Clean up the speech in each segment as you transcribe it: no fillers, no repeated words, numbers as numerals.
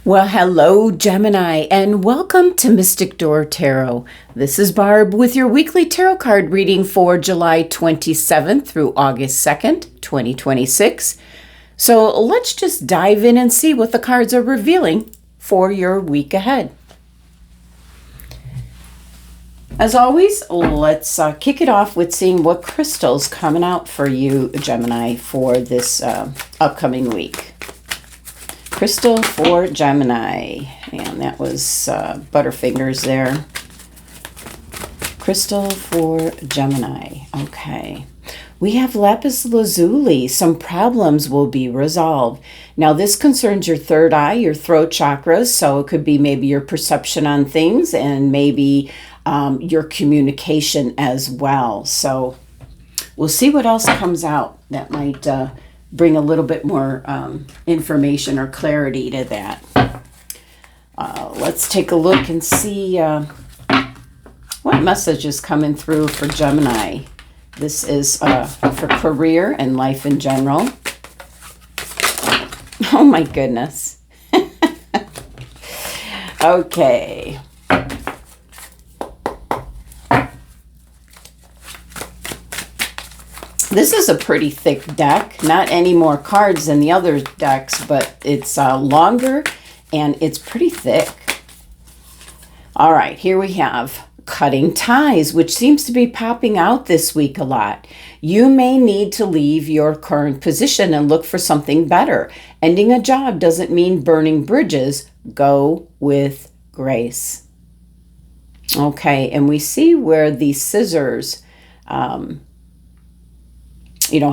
Well, hello, Gemini, and welcome to Mystic Door Tarot. This is Barb with your weekly tarot card reading for July 27th through August 2nd, 2026. So let's just dive in and see what the cards are revealing for your week ahead. As always, let's kick it off with seeing what crystal's coming out for you, Gemini, for this upcoming week. Crystal for Gemini, and that was Butterfingers there. Crystal for Gemini. Okay. We have lapis lazuli. Some problems will be resolved. Now, this concerns your third eye, your throat chakras, so it could be maybe your perception on things and maybe your communication as well. So we'll see what else comes out that might bring a little bit more information or clarity to that. Let's take a look and see what message is coming through for Gemini. This is for career and life in general. Oh my goodness. Okay. This is a pretty thick deck. Not any more cards than the other decks, but it's longer and it's pretty thick. All right, here we have cutting ties, which seems to be popping out this week a lot. You may need to leave your current position and look for something better. Ending a job doesn't mean burning bridges. Go with grace. Okay, and we see where the scissors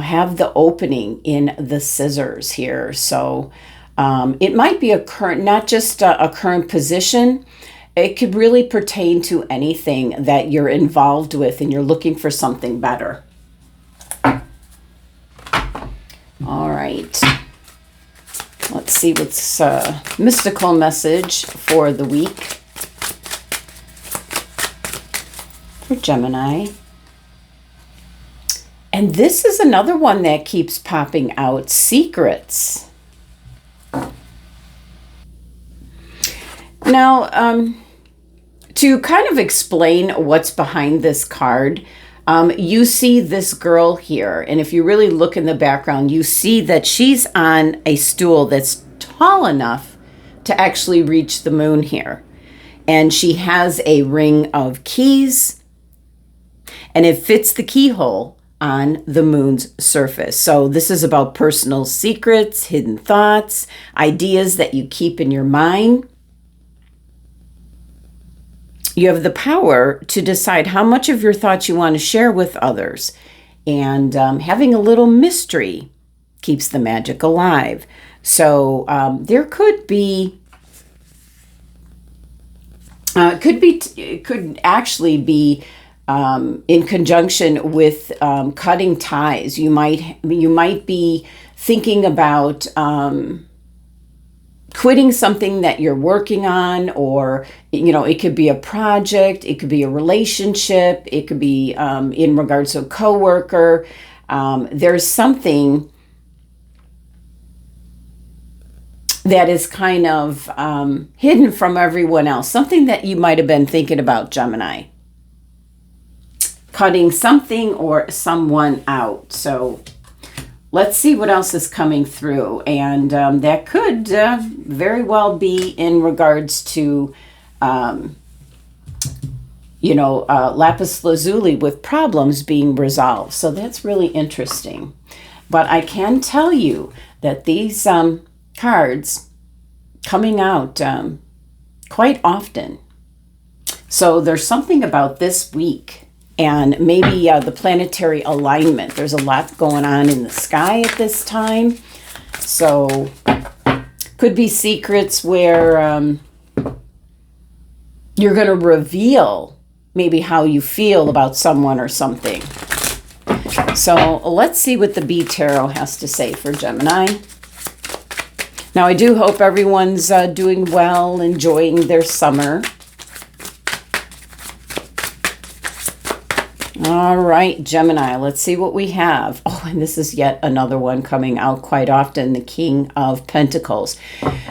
have the opening in the scissors here. So it might be a current, not just a current position. It could really pertain to anything that you're involved with and you're looking for something better. All right. Let's see what's mystical message for the week for Gemini. And this is another one that keeps popping out, secrets. Now, to kind of explain what's behind this card, you see this girl here. And if you really look in the background, you see that she's on a stool that's tall enough to actually reach the moon here. And she has a ring of keys, and it fits the keyhole on the moon's surface. So this is about personal secrets, hidden thoughts, ideas that you keep in your mind. You have the power to decide how much of your thoughts you want to share with others. And having a little mystery keeps the magic alive. So there could be, it could actually be in conjunction with cutting ties. You might be thinking about quitting something that you're working on, or it could be a project, it could be a relationship, it could be in regards to a coworker. There's something that is kind of hidden from everyone else, something that you might have been thinking about, Gemini. Cutting something or someone out. So let's see what else is coming through. And that could very well be in regards to, lapis lazuli with problems being resolved. So that's really interesting. But I can tell you that these cards coming out quite often. So there's something about this week. And maybe the planetary alignment. There's a lot going on in the sky at this time. So could be secrets where you're going to reveal maybe how you feel about someone or something. So let's see what the B Tarot has to say for Gemini. Now, I do hope everyone's doing well, enjoying their summer. All right, Gemini, let's see what we have. Oh, and this is yet another one coming out quite often, the King of Pentacles.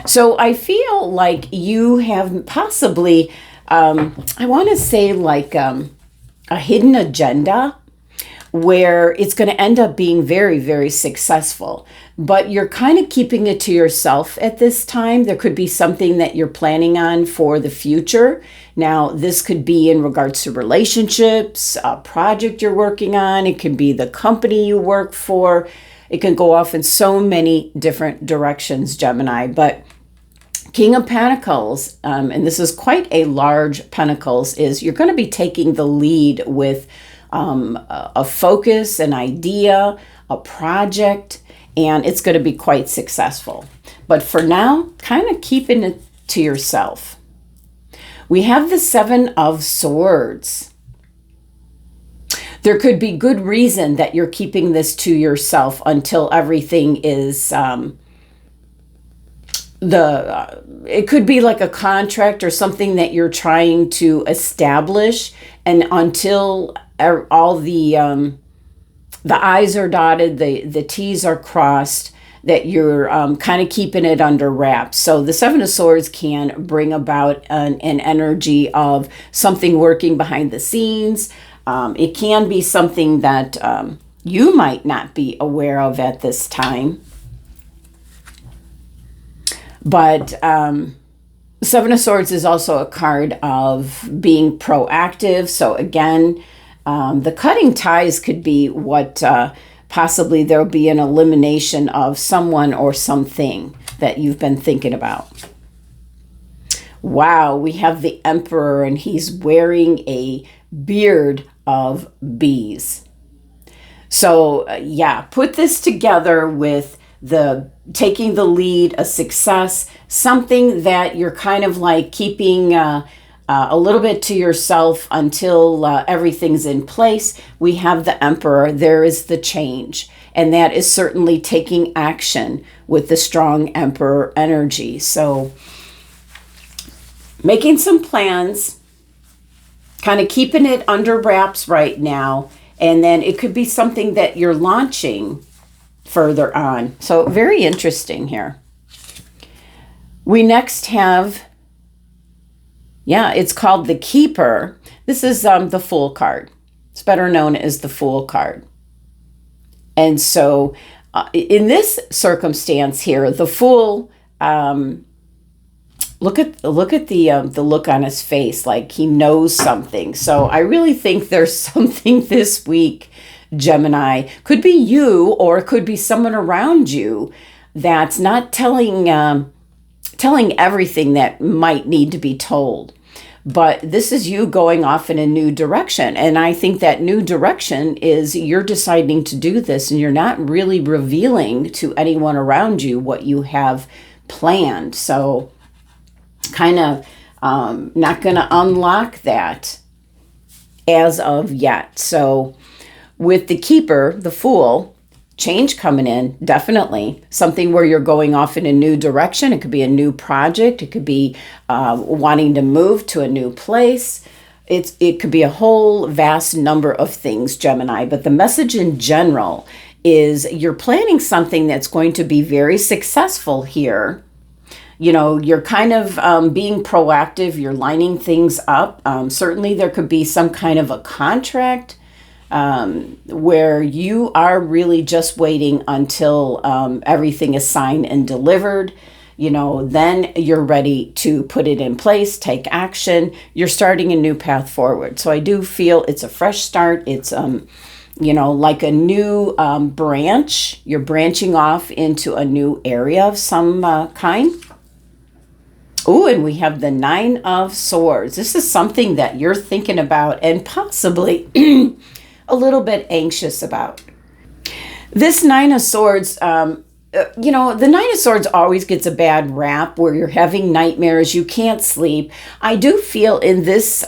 So I feel like you have possibly, I want to say like a hidden agenda where it's going to end up being very, very successful. But you're kind of keeping it to yourself at this time. There could be something that you're planning on for the future. Now, this could be in regards to relationships, a project you're working on. It could be the company you work for. It can go off in so many different directions, Gemini. But King of Pentacles, and this is quite a large Pentacles, is you're going to be taking the lead with a focus, an idea, a project, and it's going to be quite successful. But for now, kind of keeping it to yourself. We have the Seven of Swords. There could be good reason that you're keeping this to yourself until everything is it could be like a contract or something that you're trying to establish, and until all the I's are dotted, the T's are crossed, that you're kind of keeping it under wraps. So the Seven of Swords can bring about an energy of something working behind the scenes. It can be something that you might not be aware of at this time. But Seven of Swords is also a card of being proactive. So again, the cutting ties could be what possibly there'll be an elimination of someone or something that you've been thinking about. Wow, we have the Emperor, and he's wearing a beard of bees. So yeah, put this together with the taking the lead, a success, something that you're kind of like keeping a little bit to yourself until everything's in place. We have the Emperor. There is the change. And that is certainly taking action with the strong Emperor energy. So making some plans, kind of keeping it under wraps right now. And then it could be something that you're launching further on. So very interesting here. We next have, it's called the Keeper. This is the Fool card. It's better known as the Fool card. And so in this circumstance here, the Fool, look at the look on his face, like he knows something. So I really think there's something this week, Gemini. Could be you, or it could be someone around you that's not telling everything that might need to be told. But this is you going off in a new direction. And I think that new direction is you're deciding to do this, and you're not really revealing to anyone around you what you have planned. So kind of not going to unlock that as of yet. So with the Keeper, the Fool, change coming in, definitely. Something where you're going off in a new direction. It could be a new project. It could be wanting to move to a new place. It could be a whole vast number of things, Gemini. But the message in general is you're planning something that's going to be very successful here. You know, you're kind of being proactive. You're lining things up. Certainly there could be some kind of a contract where you are really just waiting until everything is signed and delivered. You know, then you're ready to put it in place, take action. You're starting a new path forward. So I do feel it's a fresh start. It's, like a new branch. You're branching off into a new area of some kind. Oh, and we have the Nine of Swords. This is something that you're thinking about and possibly a little bit anxious about. This Nine of Swords, the Nine of Swords always gets a bad rap where you're having nightmares, you can't sleep. I do feel in this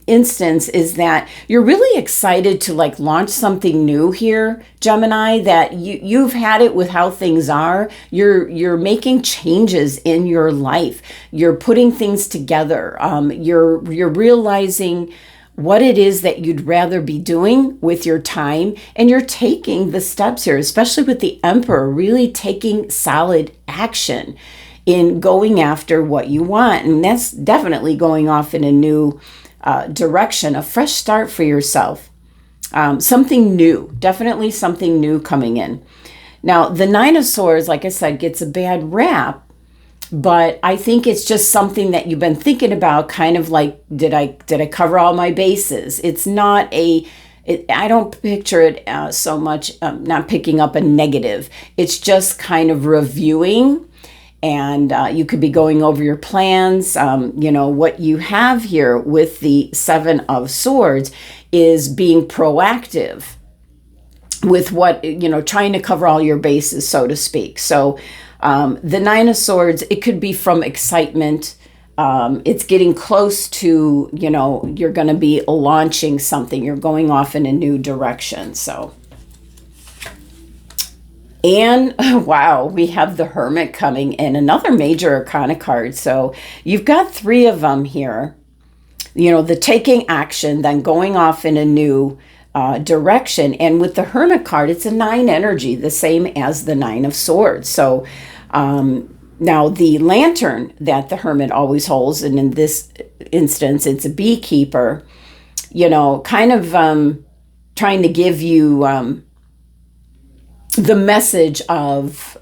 instance is that you're really excited to like launch something new here, Gemini, that you've had it with how things are. You're making changes in your life. You're putting things together. You're realizing what it is that you'd rather be doing with your time. And you're taking the steps here, especially with the Emperor, really taking solid action in going after what you want. And that's definitely going off in a new direction, a fresh start for yourself. Something new, definitely something new coming in. Now, the Nine of Swords, like I said, gets a bad rap, but I think it's just something that you've been thinking about, kind of like, did I cover all my bases? It's not I don't picture it so much, not picking up a negative. It's just kind of reviewing, and you could be going over your plans. What you have here with the Seven of Swords is being proactive with what, trying to cover all your bases, so to speak. So the Nine of Swords, it could be from excitement. It's getting close to, you're going to be launching something. You're going off in a new direction. So, and wow, we have the Hermit coming in, another major arcana card. So you've got 3 of them here. The taking action, then going off in a new direction. And with the Hermit card, it's a 9 energy, the same as the Nine of Swords. So now the lantern that the Hermit always holds, and in this instance, it's a beekeeper, kind of trying to give you the message of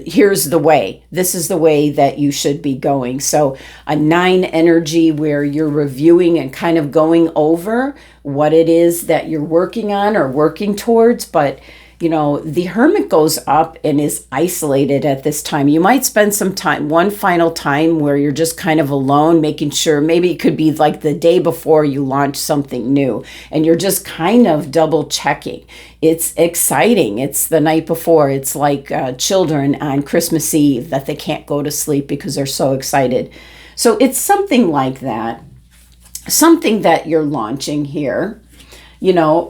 here's the way. This is the way that you should be going. So a 9 energy where you're reviewing and kind of going over what it is that you're working on or working towards. But, the Hermit goes up and is isolated at this time. You might spend some time, one final time where you're just kind of alone, making sure, maybe it could be like the day before you launch something new, and you're just kind of double checking. It's exciting. It's the night before. It's like children on Christmas Eve that they can't go to sleep because they're so excited. So it's something like that, something that you're launching here.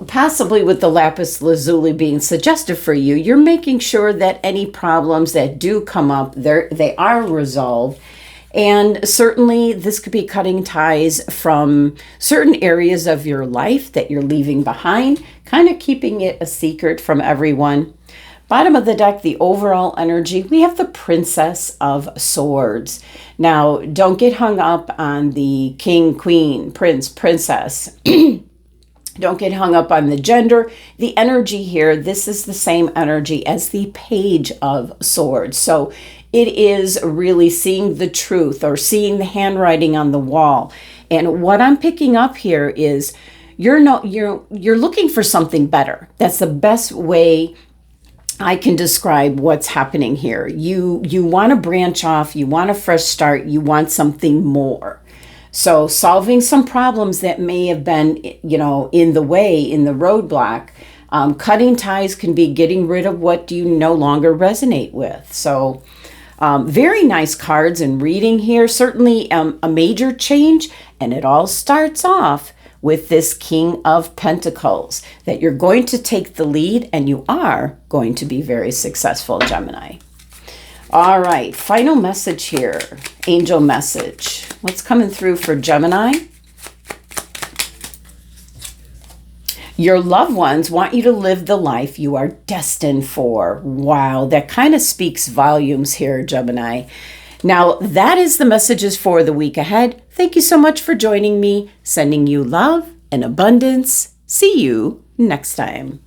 Possibly with the lapis lazuli being suggested for you, you're making sure that any problems that do come up, they are resolved. And certainly this could be cutting ties from certain areas of your life that you're leaving behind, kind of keeping it a secret from everyone. Bottom of the deck, the overall energy, we have the Princess of Swords. Now, don't get hung up on the king, queen, prince, princess. Don't get hung up on the gender. The energy here, this is the same energy as the Page of Swords. So it is really seeing the truth or seeing the handwriting on the wall. And what I'm picking up here is you're looking for something better. That's the best way I can describe what's happening here. You want to branch off, you want a fresh start, you want something more. So solving some problems that may have been, in the way, in the roadblock. Cutting ties can be getting rid of what you no longer resonate with. So very nice cards and reading here. Certainly a major change. And it all starts off with this King of Pentacles, that you're going to take the lead and you are going to be very successful, Gemini. All right, final message here, angel message. What's coming through for Gemini? Your loved ones want you to live the life you are destined for. Wow, that kind of speaks volumes here, Gemini. Now, that is the messages for the week ahead. Thank you so much for joining me. Sending you love and abundance. See you next time.